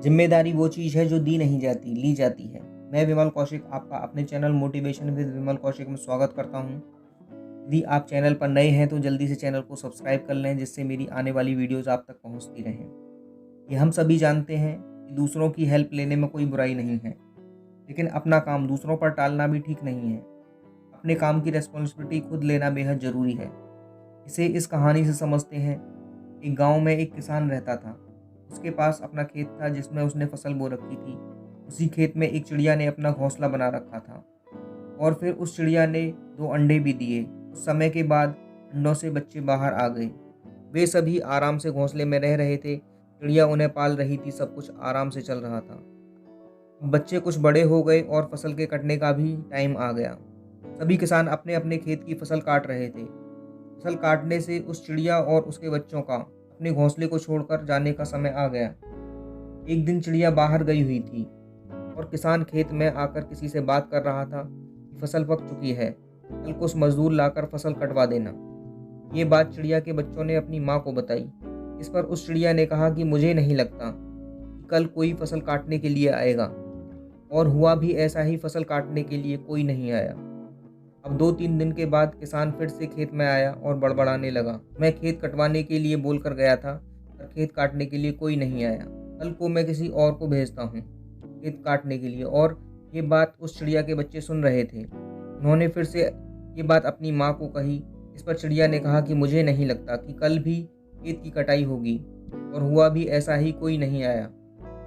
जिम्मेदारी वो चीज़ है जो दी नहीं जाती, ली जाती है। मैं विमल कौशिक आपका अपने चैनल मोटिवेशन विद विमल कौशिक में स्वागत करता हूँ। यदि आप चैनल पर नए हैं तो जल्दी से चैनल को सब्सक्राइब कर लें, जिससे मेरी आने वाली वीडियोज़ आप तक पहुँचती रहें। ये हम सभी जानते हैं कि दूसरों की हेल्प लेने में कोई बुराई नहीं है, लेकिन अपना काम दूसरों पर टालना भी ठीक नहीं है। अपने काम की रिस्पॉन्सिबिलिटी खुद लेना बेहद ज़रूरी है। इसे इस कहानी से समझते हैं। एक गांव में एक किसान रहता था। उसके पास अपना खेत था जिसमें उसने फसल बो रखी थी। उसी खेत में एक चिड़िया ने अपना घोंसला बना रखा था और फिर उस चिड़िया ने 2 अंडे भी दिए। कुछ समय के बाद अंडों से बच्चे बाहर आ गए। वे सभी आराम से घोंसले में रह रहे थे। चिड़िया उन्हें पाल रही थी, सब कुछ आराम से चल रहा था। बच्चे कुछ बड़े हो गए और फसल के कटने का भी टाइम आ गया। सभी किसान अपने अपने खेत की फसल काट रहे थे। फसल काटने से उस चिड़िया और उसके बच्चों का अपने घोंसले को छोड़कर जाने का समय आ गया। एक दिन चिड़िया बाहर गई हुई थी और किसान खेत में आकर किसी से बात कर रहा था कि फसल पक चुकी है, कल कुछ मजदूर लाकर फसल कटवा देना। ये बात चिड़िया के बच्चों ने अपनी माँ को बताई। इस पर उस चिड़िया ने कहा कि मुझे नहीं लगता कि कल कोई फसल काटने के लिए आएगा। और हुआ भी ऐसा ही, फसल काटने के लिए कोई नहीं आया। अब 2-3 दिन के बाद किसान फिर से खेत में आया और बड़बड़ाने लगा, मैं खेत कटवाने के लिए बोलकर गया था, पर खेत काटने के लिए कोई नहीं आया। कल को मैं किसी और को भेजता हूँ खेत काटने के लिए। और ये बात उस चिड़िया के बच्चे सुन रहे थे। उन्होंने फिर से ये बात अपनी माँ को कही। इस पर चिड़िया ने कहा कि मुझे नहीं लगता कि कल भी खेत की कटाई होगी। और हुआ भी ऐसा ही, कोई नहीं आया।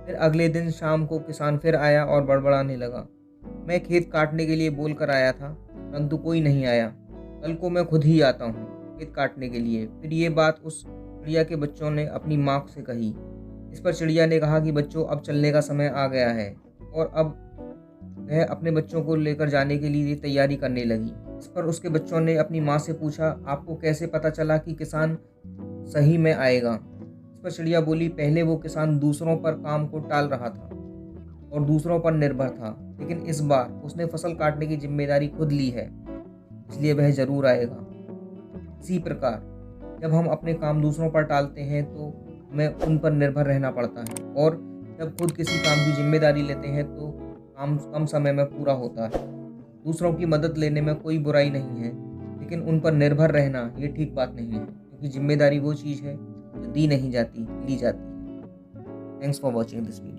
फिर अगले दिन शाम को किसान फिर आया और बड़बड़ाने लगा, मैं खेत काटने के लिए बोल कर आया था, परंतु कोई नहीं आया। कल को मैं खुद ही आता हूँ खेत काटने के लिए। फिर ये बात उस चिड़िया के बच्चों ने अपनी माँ से कही। इस पर चिड़िया ने कहा कि बच्चों, अब चलने का समय आ गया है। और अब वह अपने बच्चों को लेकर जाने के लिए तैयारी करने लगी। इस पर उसके बच्चों ने अपनी माँ से पूछा, आपको कैसे पता चला कि किसान सही में आएगा? इस पर चिड़िया बोली, पहले वो किसान दूसरों पर काम को टाल रहा था और दूसरों पर निर्भर था, लेकिन इस बार उसने फसल काटने की जिम्मेदारी खुद ली है, इसलिए वह जरूर आएगा। इसी प्रकार जब हम अपने काम दूसरों पर टालते हैं तो हमें उन पर निर्भर रहना पड़ता है, और जब खुद किसी काम की जिम्मेदारी लेते हैं तो काम कम समय में पूरा होता है। दूसरों की मदद लेने में कोई बुराई नहीं है, लेकिन उन पर निर्भर रहना ये ठीक बात नहीं है, क्योंकि जिम्मेदारी वो चीज़ है जो दी नहीं जाती, ली जाती है। Thanks for watching this video.